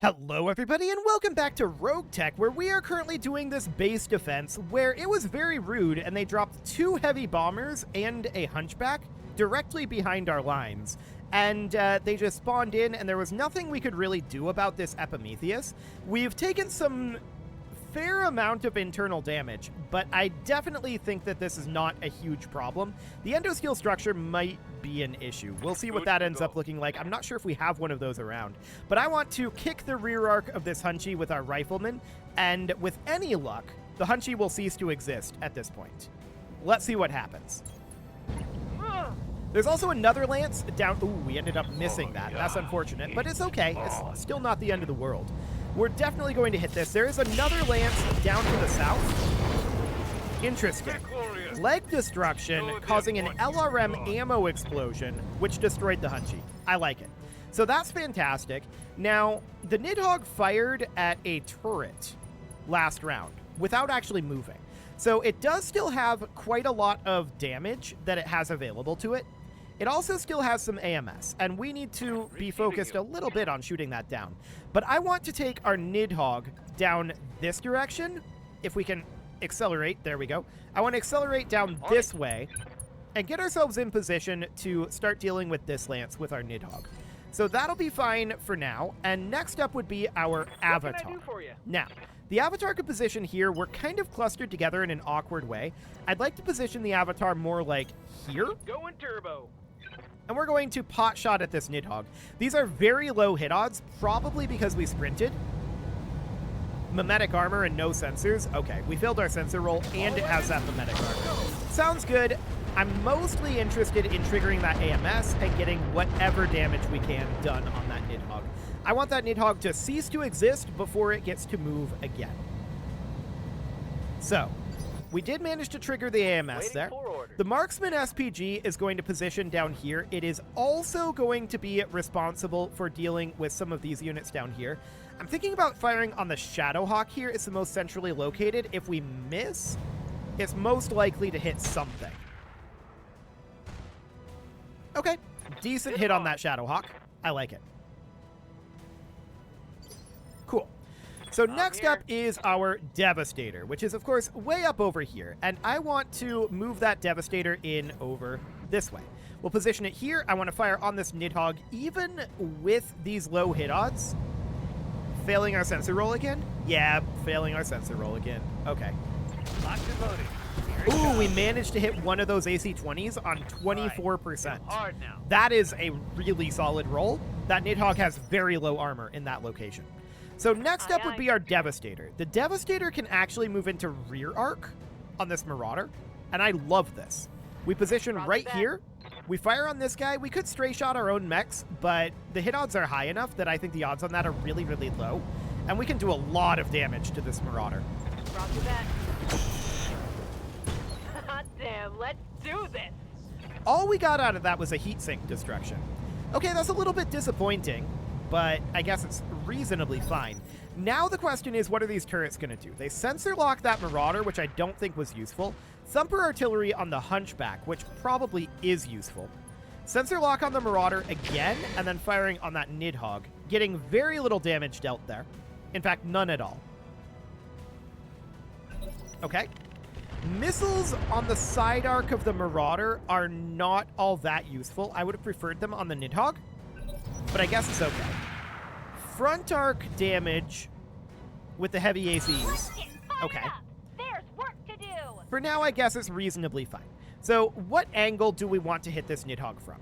Hello everybody and welcome back to RogueTech, where we are currently doing this base defense where it was very rude and they dropped 2 heavy bombers and a hunchback directly behind our lines. And they just spawned in and there was nothing we could really do about this Epimetheus. We've taken some fair amount of internal damage, but I definitely think that this is not a huge problem. The endosteel structure might be an issue. We'll see what that ends up looking like. I'm not sure if we have one of those around, but I want to kick the rear arc of this Hunchy with our rifleman, and with any luck, the Hunchy will cease to exist at this point. Let's see what happens. There's also another lance down. Ooh, we ended up missing that. That's unfortunate, but it's okay. It's still not the end of the world. We're definitely going to hit this. There is another lance down to the south. Interesting. Leg destruction causing an LRM ammo explosion, which destroyed the Hunchy. I like it. So that's fantastic. Now, the Nidhogg fired at a turret last round without actually moving. So it does still have quite a lot of damage that it has available to it. It also still has some AMS, and we need to be focused a little bit on shooting that down. But I want to take our Nidhogg down this direction, if we can accelerate. There we go. I want to accelerate down this way and get ourselves in position to start dealing with this lance with our Nidhogg. So that'll be fine for now, and next up would be our Avatar. What can I do for you? Now, the Avatar could position here. We're kind of clustered together in an awkward way. I'd like to position the Avatar more like here. Going turbo. And we're going to pot shot at this Nidhogg. These are very low hit odds, probably because we sprinted. Mimetic armor and no sensors. Okay, we failed our sensor roll, and it has that mimetic armor. Sounds good. I'm mostly interested in triggering that AMS and getting whatever damage we can done on that Nidhogg. I want that Nidhogg to cease to exist before it gets to move again. So, we did manage to trigger the AMS there. The Marksman SPG is going to position down here. It is also going to be responsible for dealing with some of these units down here. I'm thinking about firing on the Shadowhawk here. It's the most centrally located. If we miss, it's most likely to hit something. Okay, decent hit on that Shadowhawk. I like it. Cool. So next up is our Devastator, which is, of course, way up over here. And I want to move that Devastator in over this way. We'll position it here. I want to fire on this Nidhogg, even with these low hit odds. Failing our sensor roll again? Yeah, failing our sensor roll again. Okay. Ooh, we managed to hit one of those AC-20s on 24%. Hard now. That is a really solid roll. That Nidhogg has very low armor in that location. So next up would be our Devastator. The Devastator can actually move into rear arc on this Marauder, and I love this. We position right here. We fire on this guy. We could stray shot our own mechs, but the hit odds are high enough that I think the odds on that are really, really low, and we can do a lot of damage to this Marauder. Roger that. Damn, let's do this. All we got out of that was a heatsink destruction. Okay, that's a little bit disappointing, but I guess it's reasonably fine. Now the question is, what are these turrets going to do? They sensor lock that Marauder, which I don't think was useful. Thumper artillery on the Hunchback, which probably is useful. Sensor lock on the Marauder again, and then firing on that Nidhogg, getting very little damage dealt there. In fact, none at all. Okay. Missiles on the side arc of the Marauder are not all that useful. I would have preferred them on the Nidhogg, but I guess it's okay. Front arc damage with the heavy ACs. Okay. There's work to do. For now, I guess it's reasonably fine. So what angle do we want to hit this Nidhogg from?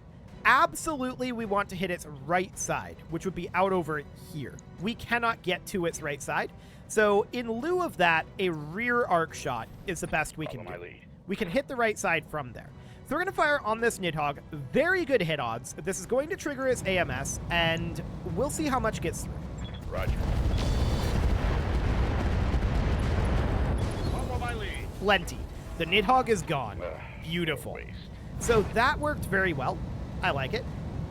Absolutely, we want to hit its right side, which would be out over here. We cannot get to its right side. So in lieu of that, a rear arc shot is the best we can do. We can hit the right side from there. So we're going to fire on this Nidhogg. Very good hit odds. This is going to trigger its AMS, and we'll see how much gets through. Roger. Follow my lead. Plenty. The Nidhogg is gone. Beautiful. So that worked very well. I like it.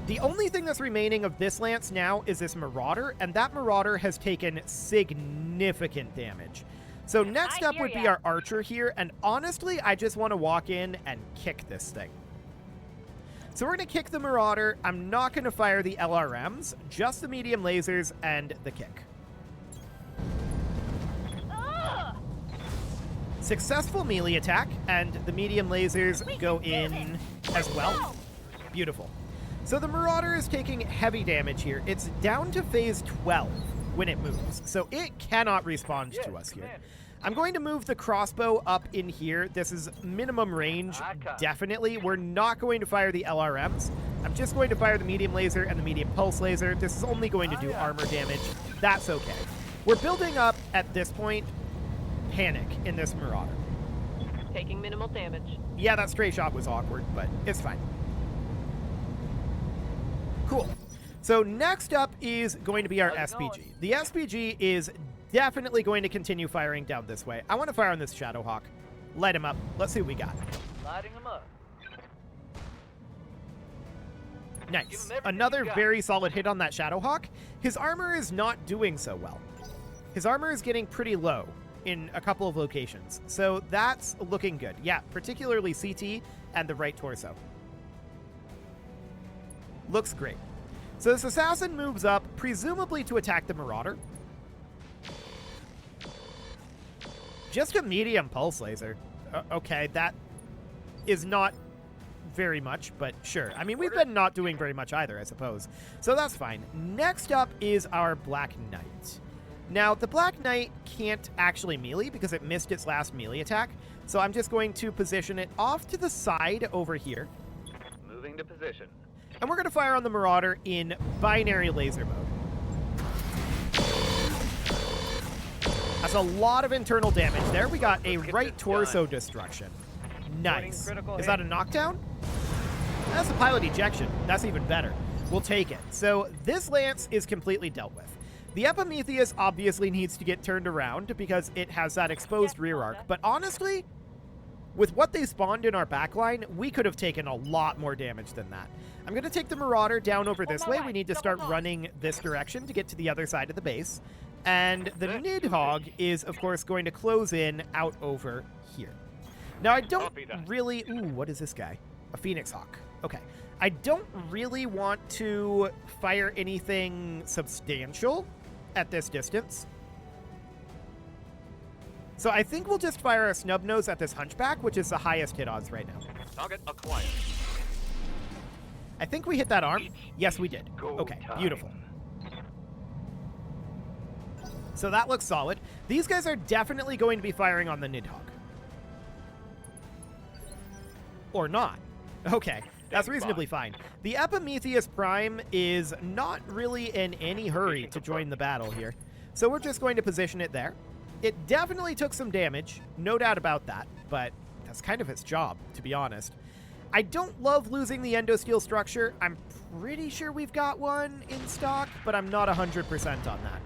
The only thing that's remaining of this lance now is this Marauder, and that Marauder has taken significant damage. So next up would be our Archer here, and honestly, I just want to walk in and kick this thing. So we're going to kick the Marauder. I'm not going to fire the LRMs, just the medium lasers and the kick. Successful melee attack, and the medium lasers go in as well. Beautiful. So the Marauder is taking heavy damage here. It's down to phase 12 when it moves, so it cannot respond to us here. I'm going to move the crossbow up in here. This is minimum range, definitely. We're not going to fire the LRMs. I'm just going to fire the medium laser and the medium pulse laser. This is only going to do armor damage. That's okay. We're building up, at this point, panic in this Marauder. Taking minimal damage. Yeah, that stray shot was awkward, but it's fine. Cool. So next up is going to be our SPG. The SPG is definitely going to continue firing down this way. I want to fire on this Shadowhawk. Light him up. Let's see what we got. Lighting him up. Nice. Another very solid hit on that Shadowhawk. His armor is not doing so well. His armor is getting pretty low in a couple of locations. So that's looking good. Yeah, particularly CT and the right torso. Looks great. So this assassin moves up, presumably to attack the Marauder. Just a medium pulse laser. Okay, that is not very much, but sure. I mean, we've been not doing very much either, I suppose. So that's fine. Next up is our Black Knight. Now, the Black Knight can't actually melee because it missed its last melee attack. So I'm just going to position it off to the side over here. Moving to position. And we're going to fire on the Marauder in binary laser mode. That's a lot of internal damage there. We got a right torso destruction. Nice. Is that a knockdown? That's a pilot ejection. That's even better. We'll take it. So this lance is completely dealt with. The Epimetheus obviously needs to get turned around because it has that exposed rear arc. But honestly, with what they spawned in our backline, we could have taken a lot more damage than that. I'm going to take the Marauder down over this way. We need to start running this direction to get to the other side of the base. And the Nidhogg is, of course, going to close in out over here. Now, I don't really... Ooh, what is this guy? A Phoenix Hawk. Okay. I don't really want to fire anything substantial at this distance. So I think we'll just fire a snub nose at this Hunchback, which is the highest hit odds right now. Target acquired. I think we hit that arm. Yes, we did. Okay, beautiful. So that looks solid. These guys are definitely going to be firing on the Nidhogg. Or not. Okay, that's reasonably fine. The Epimetheus Prime is not really in any hurry to join the battle here. So we're just going to position it there. It definitely took some damage, no doubt about that, but that's kind of its job, to be honest. I don't love losing the endosteel structure. I'm pretty sure we've got one in stock, but I'm not 100% on that.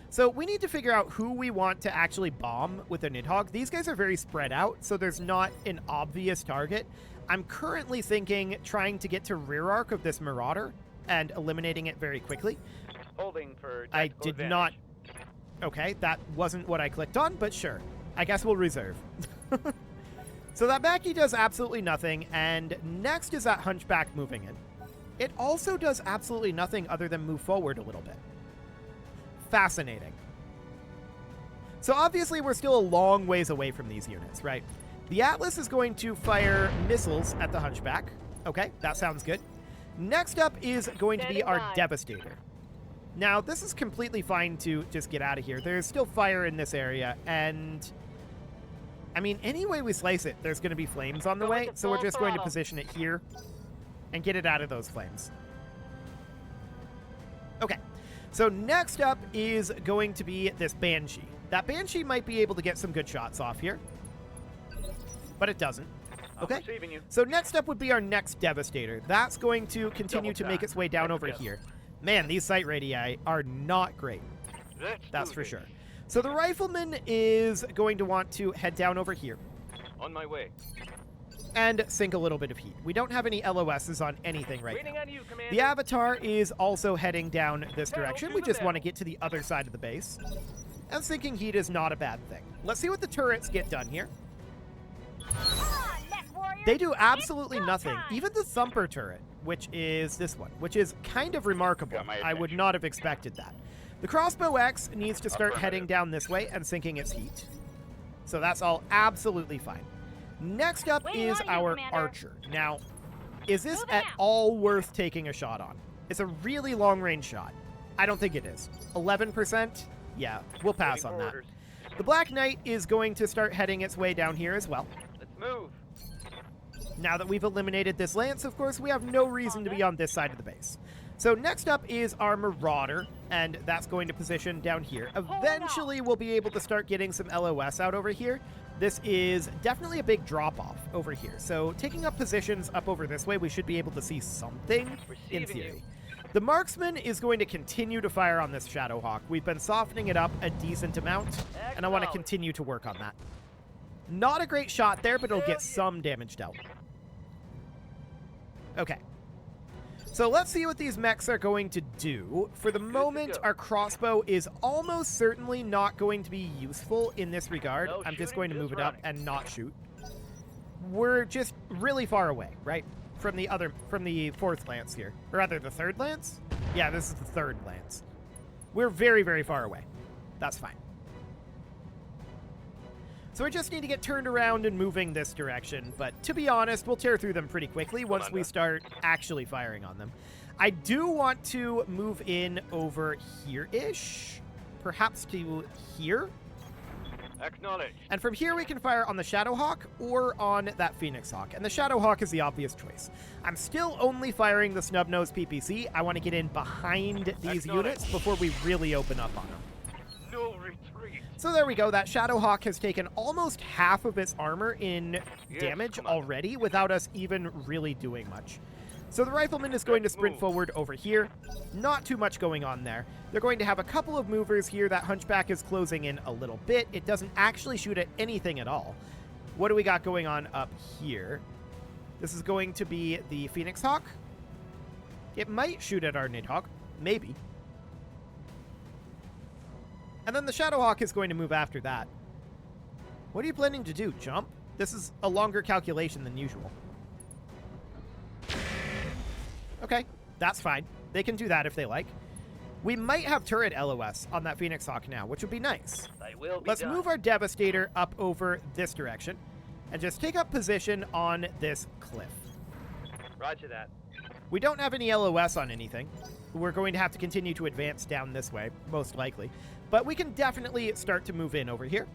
So we need to figure out who we want to actually bomb with the Nidhogg. These guys are very spread out, so there's not an obvious target. I'm currently thinking trying to get to rear arc of this Marauder and eliminating it very quickly. Holding for I did not... Okay, that wasn't what I clicked on, but sure. I guess we'll reserve. So that Mackie does absolutely nothing, and next is that Hunchback moving in. It also does absolutely nothing other than move forward a little bit. Fascinating. So obviously we're still a long ways away from these units, right? The Atlas is going to fire missiles at the Hunchback. Okay, that sounds good. Next up is going to be our Devastator. Now, this is completely fine to just get out of here. There's still fire in this area, and... I mean, any way we slice it, there's going to be flames on the way, so we're just going to position it here and get it out of those flames. Okay, so next up is going to be this Banshee. That Banshee might be able to get some good shots off here, but it doesn't. Okay, so next up would be our next Devastator. That's going to continue to make its way down over here. Man, these sight radii are not great. That's for sure. So the Rifleman is going to want to head down over here. On my way. And sink a little bit of heat. We don't have any LOSs on anything right now. The Avatar is also heading down this direction. We just want to get to the other side of the base. And sinking heat is not a bad thing. Let's see what the turrets get done here. Come on, Mech Warriors! They do absolutely nothing. Even the thumper turret, which is this one, which is kind of remarkable. I would not have expected that. The crossbow X needs to start heading down this way and sinking its heat. So that's all absolutely fine. Next up is our archer. Now, is this at all worth taking a shot on? It's a really long-range shot. I don't think it is. 11%? Yeah, we'll pass on that. The Black Knight is going to start heading its way down here as well. Let's move. Now that we've eliminated this lance, of course, we have no reason to be on this side of the base. So next up is our Marauder, and that's going to position down here. Eventually, we'll be able to start getting some LOS out over here. This is definitely a big drop-off over here. So taking up positions up over this way, we should be able to see something in theory. The Marksman is going to continue to fire on this Shadowhawk. We've been softening it up a decent amount, and I want to continue to work on that. Not a great shot there, but it'll get some damage dealt. Okay. So let's see what these mechs are going to do. For the moment, our crossbow is almost certainly not going to be useful in this regard. I'm just going to move it up and not shoot. We're just really far away, right? From the fourth lance here. Or rather, the third lance? Yeah, this is the third lance. We're very, very far away. That's fine. So we just need to get turned around and moving this direction, but to be honest, we'll tear through them pretty quickly once we start actually firing on them. I do want to move in over here-ish, perhaps to here. Acknowledge. And from here we can fire on the Shadowhawk or on that Phoenix Hawk, and the Shadowhawk is the obvious choice. I'm still only firing the Snub-Nosed PPC. I want to get in behind these units before we really open up on them. No retreat. So there we go. That Shadowhawk has taken almost half of its armor in damage already without us even really doing much. So the Rifleman is going to sprint forward over here. Not too much going on there. They're going to have a couple of movers here. That Hunchback is closing in a little bit. It doesn't actually shoot at anything at all. What do we got going on up here? This is going to be the Phoenix Hawk. It might shoot at our Nidhogg. Maybe. And then the Shadowhawk is going to move after that. What are you planning to do? Jump? This is a longer calculation than usual. Okay, that's fine. They can do that if they like. We might have turret LOS on that Phoenix Hawk now, which would be nice. Let's move our Devastator up over this direction and just take up position on this cliff. Roger that. We don't have any LOS on anything. We're going to have to continue to advance down this way, most likely. But we can definitely start to move in over here.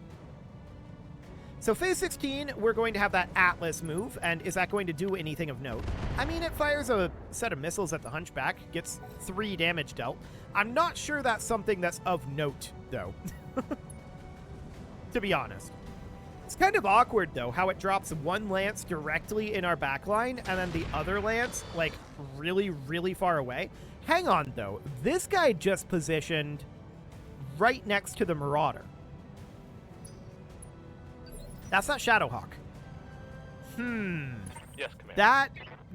So phase 16, we're going to have that Atlas move, and is that going to do anything of note? I mean, it fires a set of missiles at the Hunchback, gets 3 damage dealt. I'm not sure that's something that's of note, though. To be honest. It's kind of awkward, though, how it drops one lance directly in our backline, and then the other lance, like, really, really far away. Hang on, though. This guy just positioned right next to the Marauder. That's not Shadowhawk. Yes, Commander. That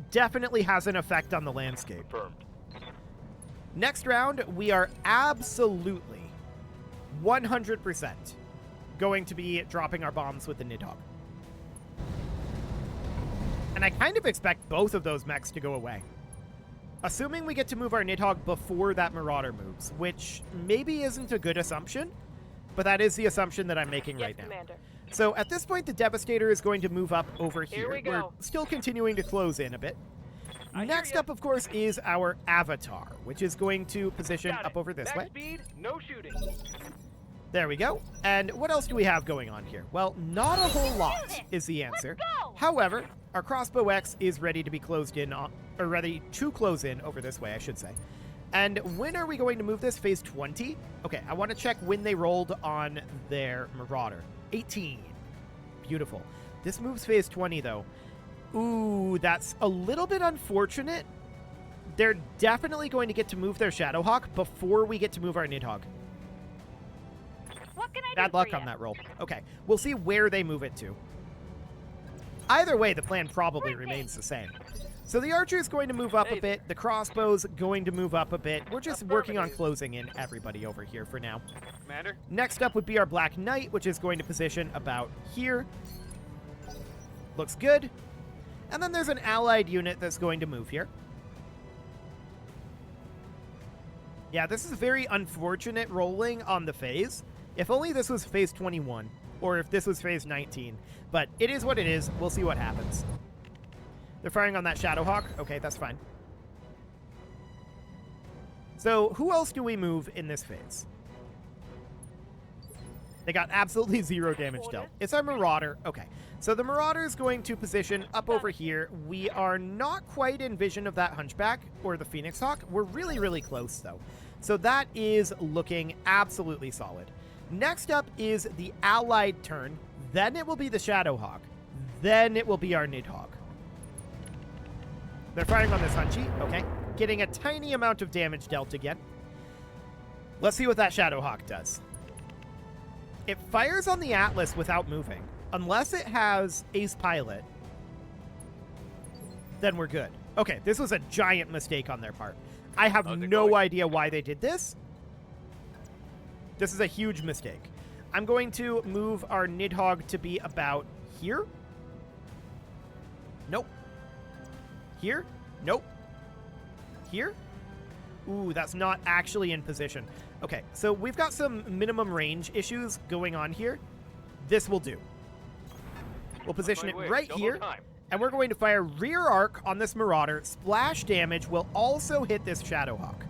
definitely has an effect on the landscape. Confirmed. Next round, we are absolutely 100% going to be dropping our bombs with the Nidhogg. And I kind of expect both of those mechs to go away. Assuming we get to move our Nidhogg before that Marauder moves, which maybe isn't a good assumption, but that is the assumption that I'm making right now. Commander. So at this point, the Devastator is going to move up over here. we go. We're still continuing to close in a bit. Next up, of course, is our Avatar, which is going to position up over this way. Speed, no shooting. There we go. And what else do we have going on here? Well, not a whole lot is the answer. go! However, our Crossbow X is ready to be closed in, or ready to close in over this way, I should say. And when are we going to move this? Phase 20? Okay, I want to check when they rolled on their Marauder. 18. Beautiful. This moves phase 20, though. Ooh, that's a little bit unfortunate. They're definitely going to get to move their Shadowhawk before we get to move our Nidhogg. What can I do Bad luck for on ya? that roll. Okay, we'll see where they move it to. Either way, the plan probably remains the same. So the archer is going to move up a bit. The crossbow's going to move up a bit. We're just working on closing in everybody over here for now. Commander. Next up would be our Black Knight, which is going to position about here. Looks good. And then there's an allied unit that's going to move here. Yeah, this is very unfortunate rolling on the phase. If only this was phase 21, or if this was phase 19. But it is what it is. We'll see what happens. They're firing on that Shadowhawk. Okay, that's fine. So who else do we move in this phase? They got absolutely 0 damage dealt. It's our Marauder. Okay, so the Marauder is going to position up over here. We are not quite in vision of that Hunchback or the Phoenix Hawk. We're really, really close, though. So that is looking absolutely solid. Next up is the Allied turn. Then it will be the Shadowhawk. Then it will be our Nidhogg. They're firing on this Hunchy. Okay, getting a tiny amount of damage dealt again. Let's see what that Shadowhawk does. It fires on the Atlas without moving. Unless it has Ace Pilot, then we're good. Okay, this was a giant mistake on their part. I have no idea why they did this. This is a huge mistake. I'm going to move our Nidhogg to be about here. Nope. Here? Nope. Here? Ooh, that's not actually in position. Okay, so we've got some minimum range issues going on here. This will do. We'll position it right here, and we're going to fire rear arc on this Marauder. Splash damage will also hit this Shadowhawk.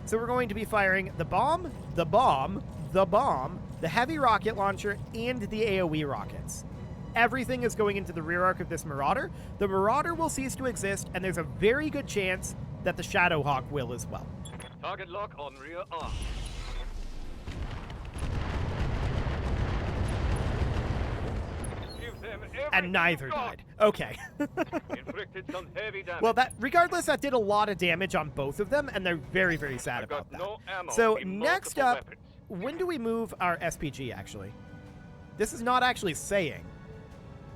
So we're going to be firing the bomb, the bomb, the bomb, the heavy rocket launcher, and the AoE rockets. Everything is going into the rear arc of this Marauder. The Marauder will cease to exist, and there's a very good chance that the Shadowhawk will as well. Target lock on rear arc. And neither died. Okay. Inflicted some heavy damage. Well, regardless, that did a lot of damage on both of them, and they're very, very sad about that. No ammo So in next multiple up, weapons. when do we move our SPG, actually? This is not actually saying.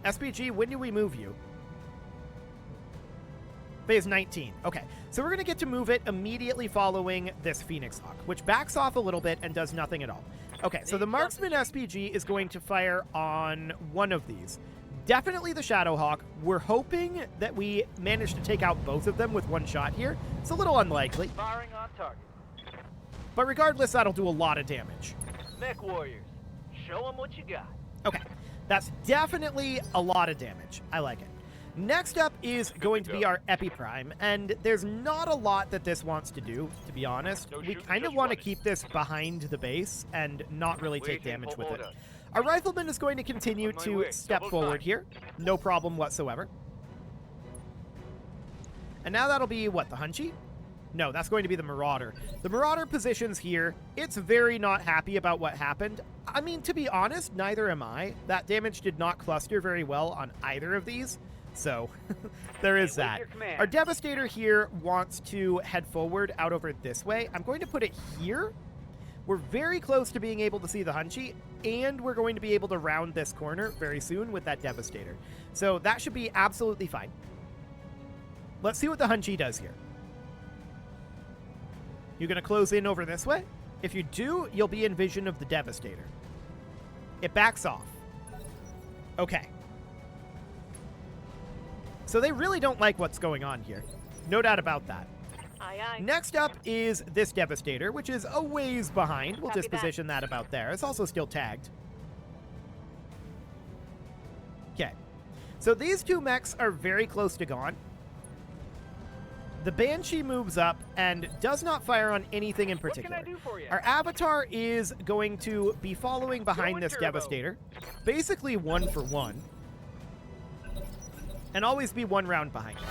SPG, when do we move you? Phase 19. Okay, so we're going to get to move it immediately following this Phoenix Hawk, which backs off a little bit and does nothing at all. Okay, so the Marksman SPG is going to fire on one of these. Definitely the Shadowhawk. We're hoping that we manage to take out both of them with one shot here. It's a little unlikely. Firing on target. But regardless, that'll do a lot of damage. Mech Warriors, show them what you got. Okay, that's definitely a lot of damage. I like it. Next up is going to be our Epiprime, and there's not a lot that this wants to do, to be honest. We kind of want to keep this behind the base and not really take damage with it. Our Rifleman is going to continue to step forward here. No problem whatsoever. And now that'll be, what, the Hunchy? No, that's going to be the Marauder. The Marauder positions here. It's very not happy about what happened. I mean, to be honest, neither am I. That damage did not cluster very well on either of these. So, there is that. Our Devastator here wants to head forward out over this way. I'm going to put it here. We're very close to being able to see the Hunchy, and we're going to be able to round this corner very soon with that Devastator. So that should be absolutely fine. Let's see what the Hunchy does here. You're going to close in over this way? If you do, you'll be in vision of the Devastator. It backs off. Okay. So they really don't like what's going on here. No doubt about that. Aye, aye. Next up is this Devastator, which is a ways behind. We'll just position that about there. It's also still tagged. Okay. So these two mechs are very close to gone. The Banshee moves up and does not fire on anything in particular. What can I do for you? Our Avatar is going to be following behind this Devastator. Basically 1 for 1. And always be 1 round behind him.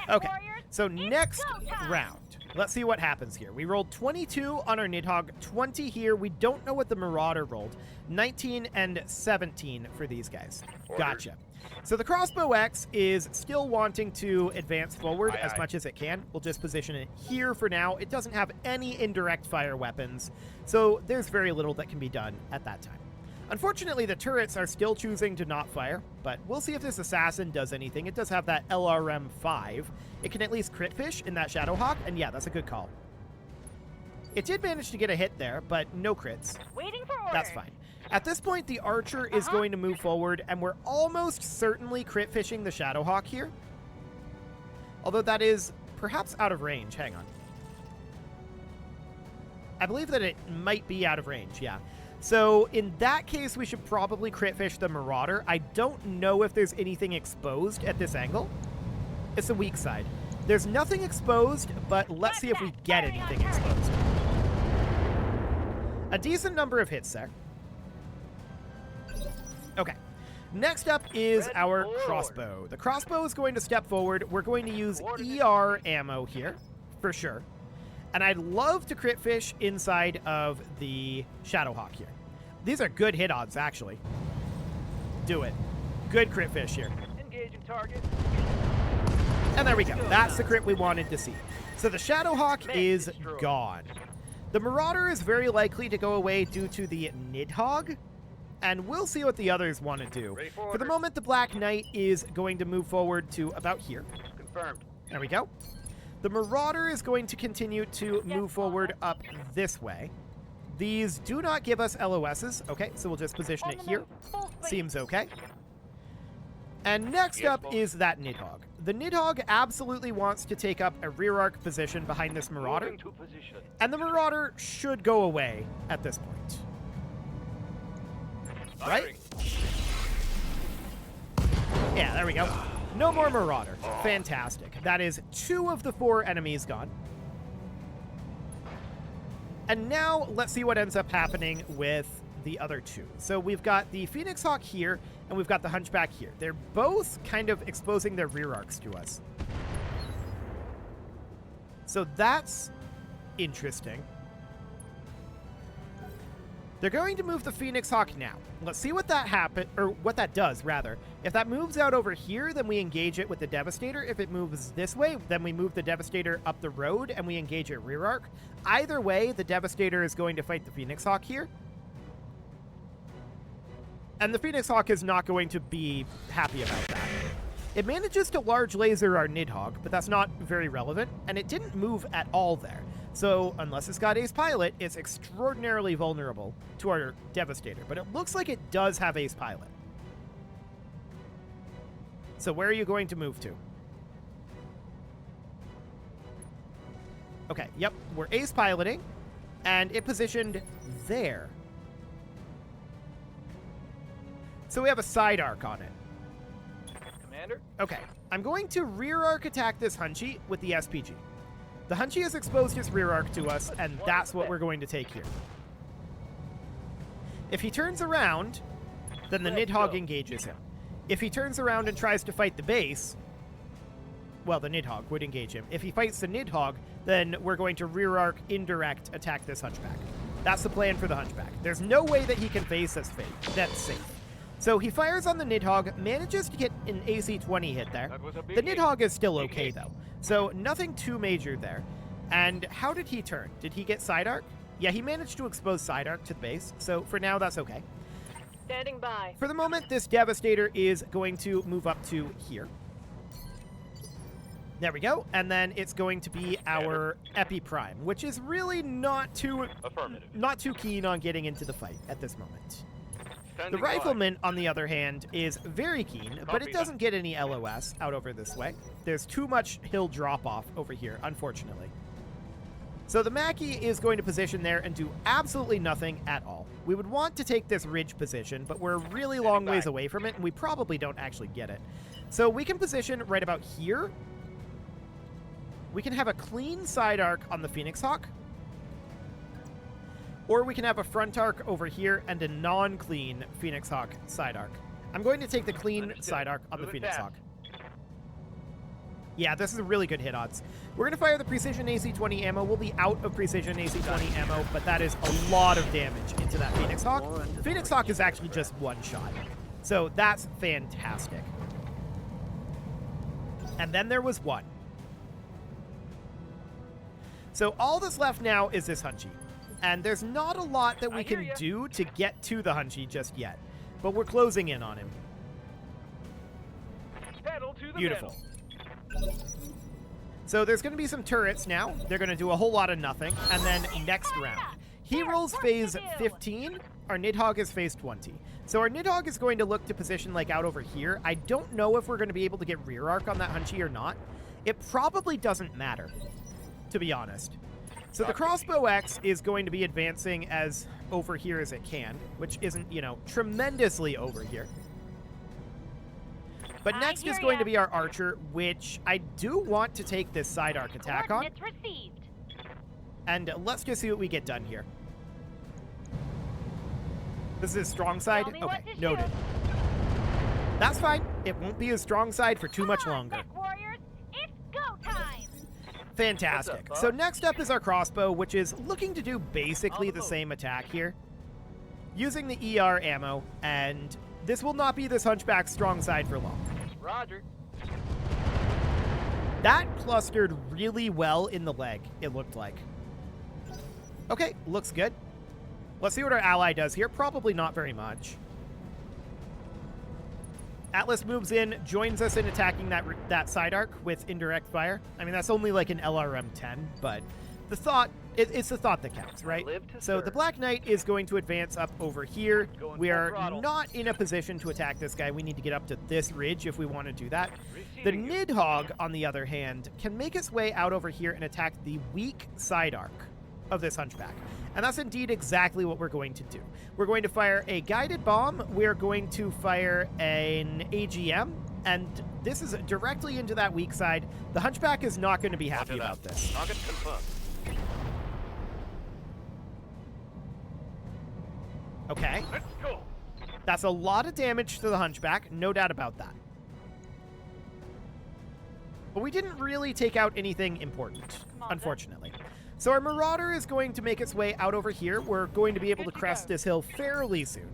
Okay, so next round. Let's see what happens here. We rolled 22 on our Nidhogg, 20 here. We don't know what the Marauder rolled. 19 and 17 for these guys. Gotcha. So the Crossbow X is still wanting to advance forward as much as it can. We'll just position it here for now. It doesn't have any indirect fire weapons, so there's very little that can be done at that time. Unfortunately, the turrets are still choosing to not fire, but we'll see if this Assassin does anything. It does have that LRM 5. It can at least crit fish in that Shadowhawk, and yeah, that's a good call. It did manage to get a hit there, but no crits. Waiting for orders. That's fine. At this point, the Archer is going to move forward, and we're almost certainly crit fishing the Shadowhawk here. Although that is perhaps out of range. Hang on. I believe that it might be out of range, yeah. So in that case, we should probably crit fish the Marauder. I don't know if there's anything exposed at this angle. It's the weak side. There's nothing exposed, but let's see if we get anything exposed. A decent number of hits there. Okay. Next up is our crossbow. The crossbow is going to step forward. We're going to use ER ammo here, for sure. And I'd love to crit fish inside of the Shadowhawk here. These are good hit odds, actually. Do it. Good crit fish here. Engaging target. And there we go. That's the crit we wanted to see. So the Shadowhawk is gone. The Marauder is very likely to go away due to the Nidhogg. And we'll see what the others want to do. For the moment, the Black Knight is going to move forward to about here. Confirmed. There we go. The Marauder is going to continue to move forward up this way. These do not give us LOSs. Okay, so we'll just position it here. Seems okay. And next up is that Nidhogg. The Nidhogg absolutely wants to take up a rear arc position behind this Marauder. Moving to position. And the Marauder should go away at this point. Right? Yeah, there we go. No more Marauder. Fantastic. That is 2 of the 4 enemies gone. And now let's see what ends up happening with the other 2. So we've got the Phoenix Hawk here, and we've got the Hunchback here. They're both kind of exposing their rear arcs to us. So that's interesting. They're going to move the Phoenix Hawk now. Let's see what that does, rather. If that moves out over here, then we engage it with the Devastator. If it moves this way, then we move the Devastator up the road and we engage it rear arc. Either way, the Devastator is going to fight the Phoenix Hawk here. And the Phoenix Hawk is not going to be happy about that. It manages to large laser our Nidhogg, but that's not very relevant, and it didn't move at all there. So, unless it's got Ace Pilot, it's extraordinarily vulnerable to our Devastator, but it looks like it does have Ace Pilot. So where are you going to move to? Okay, yep, we're Ace Piloting, and it positioned there. So we have a side arc on it. Commander? Okay, I'm going to rear arc attack this Hunchy with the SPG. The Hunchy has exposed his rear arc to us, and that's what we're going to take here. If he turns around, then the Nidhogg engages him. If he turns around and tries to fight the base, well, the Nidhogg would engage him. If he fights the Nidhogg, then we're going to rear arc indirect attack this Hunchback. That's the plan for the Hunchback. There's no way that he can face us that's safe. So he fires on the Nidhogg, manages to get an AC-20 hit there. The Nidhogg is still okay, though. So nothing too major there. And how did he turn? Did he get side arc? Yeah, he managed to expose side arc to the base. So for now, that's okay. Standing by. For the moment, this Devastator is going to move up to here. There we go. And then it's going to be our Epi Prime, which is really not too keen on getting into the fight at this moment. The Rifleman, on the other hand, is very keen, but it doesn't get any LOS out over this way. There's too much hill drop-off over here, unfortunately. So the Mackie is going to position there and do absolutely nothing at all. We would want to take this ridge position, but we're a really long ways away from it, and we probably don't actually get it. So we can position right about here. We can have a clean side arc on the Phoenix Hawk. Or we can have a front arc over here and a non-clean Phoenix Hawk side arc. I'm going to take the clean side arc on the Phoenix Hawk. Yeah, this is a really good hit odds. We're going to fire the Precision AC-20 ammo. We'll be out of Precision AC-20 ammo, but that is a lot of damage into that Phoenix Hawk. Phoenix Hawk is actually just one shot. So that's fantastic. And then there was one. So all that's left now is this Hunchy. And there's not a lot that we can do to get to the Hunchy just yet. But we're closing in on him. Beautiful. So there's going to be some turrets now. They're going to do a whole lot of nothing. And then next round. He rolls phase 15. Our Nidhogg is phase 20. So our Nidhogg is going to look to position like out over here. I don't know if we're going to be able to get rear arc on that Hunchy or not. it probably doesn't matter, to be honest. So the Crossbow X is going to be advancing as over here as it can, which isn't, you know, tremendously over here. But next is going to be our Archer, which I do want to take this side arc attack on. Received. And let's just see what we get done here. This is strong side? Okay, noted. That's fine. It won't be a strong side for too much longer. Warriors, it's go time. Fantastic. What's up, So next up is our crossbow, which is looking to do basically the same attack here. Using the ER ammo, and this will not be this Hunchback's strong side for long. Roger. That clustered really well in the leg, it looked like. Okay, looks good. Let's see what our ally does here. Probably not very much. Atlas moves in, joins us in attacking that side arc with indirect fire. I mean, that's only like an LRM-10, but the thought, it's the thought that counts, right? So the Black Knight is going to advance up over here. We are not in a position to attack this guy. We need to get up to this ridge if we want to do that. The Nidhogg, on the other hand, can make its way out over here and attack the weak side arc of this Hunchback. And that's indeed exactly what we're going to do. We're going to fire a guided bomb. We're going to fire an AGM. And this is directly into that weak side. The Hunchback is not going to be happy about this. Target confirmed. Okay. Let's go. That's a lot of damage to the Hunchback. No doubt about that. But we didn't really take out anything important, unfortunately. So our Marauder is going to make its way out over here. We're going to be able to crest this hill fairly soon.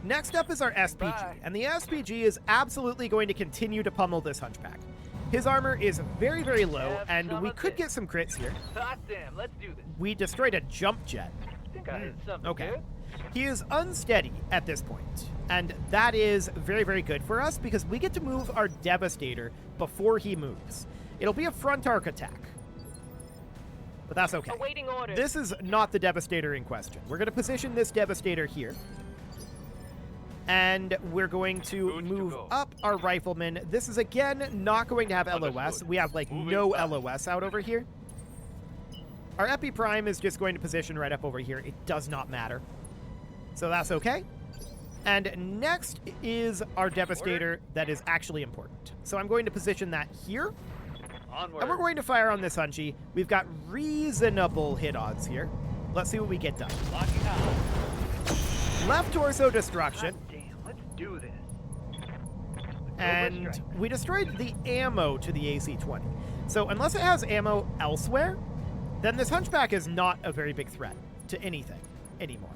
Next up is our SPG, and the SPG is absolutely going to continue to pummel this Hunchback. His armor is very, very low, and we could get some crits here. Hot damn, let's do this. We destroyed a jump jet. I think I hit something Okay. good. He is unsteady at this point, and that is very, very good for us because we get to move our Devastator before he moves. It'll be a front arc attack, but that's okay. Awaiting orders. This is not the Devastator in question. We're going to position this Devastator here, and we're going to move up our Rifleman. This is, again, not going to have LOS. We have, like, no LOS out over here. Our Epi Prime is just going to position right up over here. It does not matter. So that's okay. And next is our Devastator that is actually important. So I'm going to position that here. Onward. And we're going to fire on this Hunchy. We've got reasonable hit odds here. Let's see what we get done. Locking out. Left torso destruction. God damn, let's do this. And we destroyed the ammo to the AC-20. So unless it has ammo elsewhere, then this Hunchback is not a very big threat to anything anymore.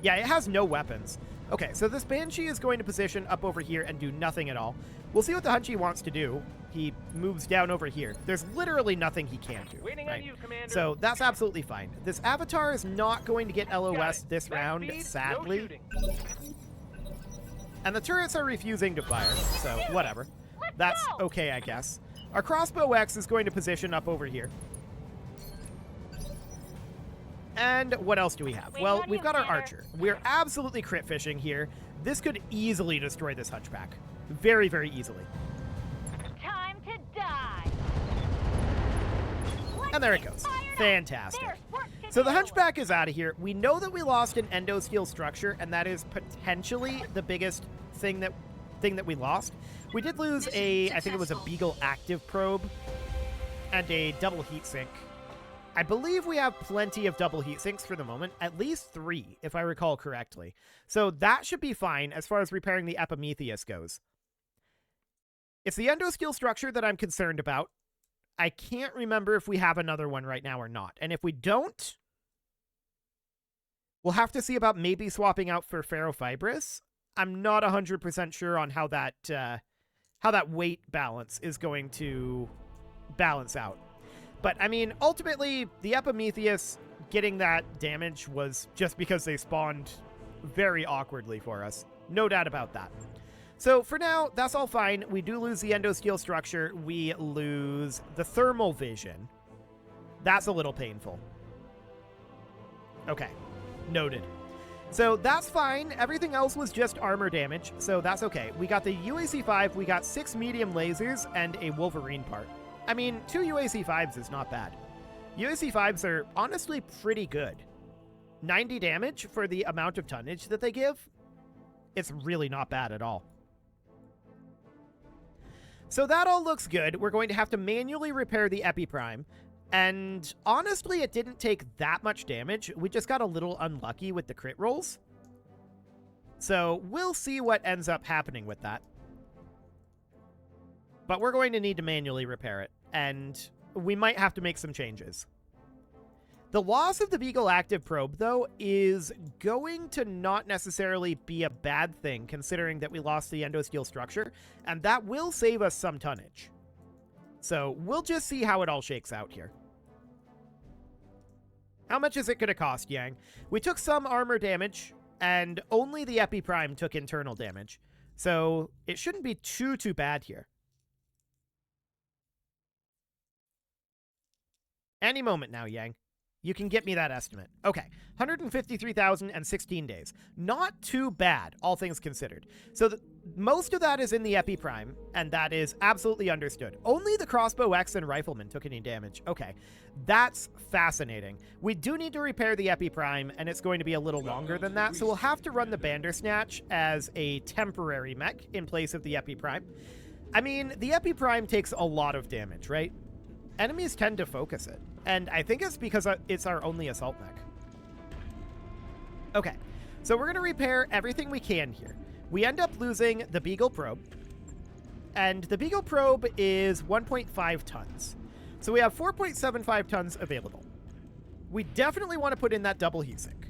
Yeah, it has no weapons. Okay, so this Banshee is going to position up over here and do nothing at all. We'll see what the Hunchy wants to do. He moves down over here. There's literally nothing he can do. Waiting right? on you, Commander. So that's absolutely fine. This Avatar is not going to get LOS this Back round, speed, no sadly. shooting. And the turrets are refusing to fire, so whatever. Let's That's go. okay, I guess. Our Crossbow X is going to position up over here. And what else do we have? Waiting Well, on we've you, got our Commander. Archer. We're absolutely crit fishing here. This could easily destroy this Hunchback. Very, very easily. Time to die. And there it goes. Fantastic. So the Hunchback is out of here. We know that we lost an endosteel structure, and that is potentially the biggest thing that we lost. We did lose I think it was a Beagle active probe and a double heatsink. I believe we have plenty of double heatsinks for the moment, at least 3, if I recall correctly. So that should be fine as far as repairing the Epimetheus goes. It's the endosteel structure that I'm concerned about. I can't remember if we have another one right now or not. And if we don't, we'll have to see about maybe swapping out for ferrofibrous. I'm not 100% sure on how that weight balance is going to balance out. But, I mean, ultimately, the Epimetheus getting that damage was just because they spawned very awkwardly for us. No doubt about that. So, for now, that's all fine. We do lose the endosteel structure. We lose the thermal vision. That's a little painful. Okay. Noted. So that's fine. Everything else was just armor damage, so that's okay. We got the UAC-5, we got 6 medium lasers, and a Wolverine part. I mean, 2 UAC-5s is not bad. UAC-5s are honestly pretty good. 90 damage for the amount of tonnage that they give, it's really not bad at all. So that all looks good. We're going to have to manually repair the Epiprime. And honestly, it didn't take that much damage. We just got a little unlucky with the crit rolls. So we'll see what ends up happening with that. But we're going to need to manually repair it. And we might have to make some changes. The loss of the Beagle Active Probe, though, is going to not necessarily be a bad thing, considering that we lost the Endosteel structure, and that will save us some tonnage. So we'll just see how it all shakes out here. How much is it going to cost, Yang? We took some armor damage, and only the Epiprime took internal damage. So it shouldn't be too bad here. Any moment now, Yang. You can get me that estimate. Okay, 153,000 and 16 days. Not too bad, all things considered. So most of that is in the Epiprime, and that is absolutely understood. Only the Crossbow X and Rifleman took any damage. Okay, that's fascinating. We do need to repair the Epiprime, and it's going to be a little longer than that, so we'll have to run the Bandersnatch as a temporary mech in place of the Epiprime. I mean, the Epiprime takes a lot of damage, right? Enemies tend to focus it. And I think it's because it's our only assault mech. Okay, so we're going to repair everything we can here. We end up losing the Beagle Probe. And the Beagle Probe is 1.5 tons. So we have 4.75 tons available. We definitely want to put in that double heat sink.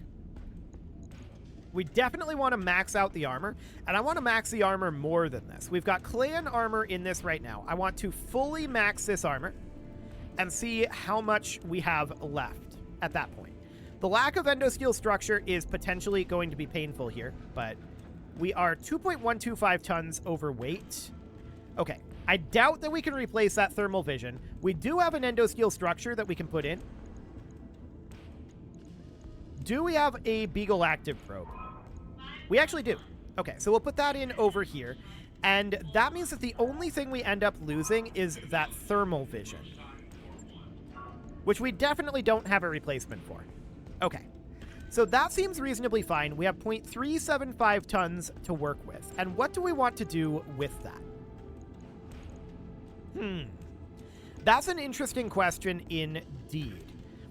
We definitely want to max out the armor. And I want to max the armor more than this. We've got clan armor in this right now. I want to fully max this armor and see how much we have left at that point. The lack of endosteel structure is potentially going to be painful here, but we are 2.125 tons overweight. Okay, I doubt that we can replace that thermal vision. We do have an endosteel structure that we can put in. Do we have a Beagle Active Probe? We actually do. Okay, so we'll put that in over here, and that means that the only thing we end up losing is that thermal vision, which we definitely don't have a replacement for. Okay, so that seems reasonably fine. We have 0.375 tons to work with. And what do we want to do with that? That's an interesting question indeed.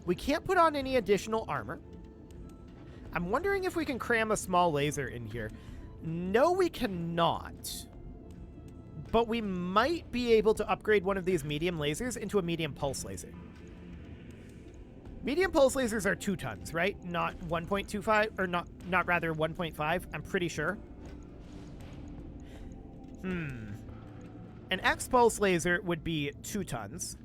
We can't put on any additional armor. I'm wondering if we can cram a small laser in here. No, we cannot. But we might be able to upgrade one of these medium lasers into a medium pulse laser. Medium pulse lasers are 2 tons, right? Not 1.25, or not rather 1.5, I'm pretty sure. An X-pulse laser would be 2 tons.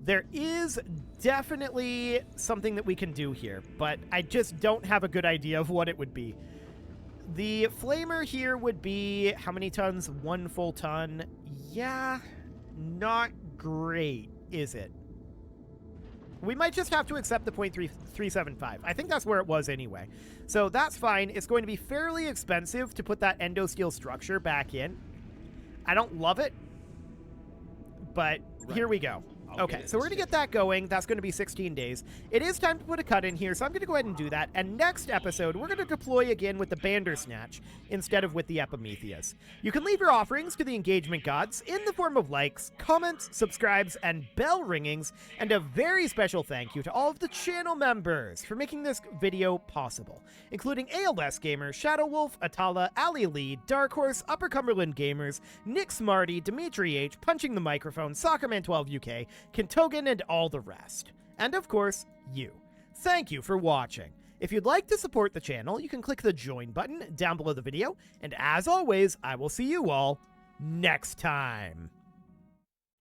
There is definitely something that we can do here, but I just don't have a good idea of what it would be. The flamer here would be, how many tons? 1 full ton. Yeah, not great, is it? We might just have to accept the 0.375. I think that's where it was anyway. So that's fine. It's going to be fairly expensive to put that endosteel structure back in. I don't love it, but here we go. Okay, so we're going to get that going. That's going to be 16 days. It is time to put a cut in here, so I'm going to go ahead and do that. And next episode, we're going to deploy again with the Bandersnatch instead of with the Epimetheus. You can leave your offerings to the engagement gods in the form of likes, comments, subscribes, and bell ringings. And a very special thank you to all of the channel members for making this video possible, including ALS Gamer, Shadow Wolf, Atala, Ali Lee, Dark Horse, Upper Cumberland Gamers, Nick Smarty, Dimitri H, Punching the Microphone, Soccerman12 UK, Kentogan, and all the rest. And of course, you. Thank you for watching. If you'd like to support the channel, you can click the join button down below the video, and as always, I will see you all next time.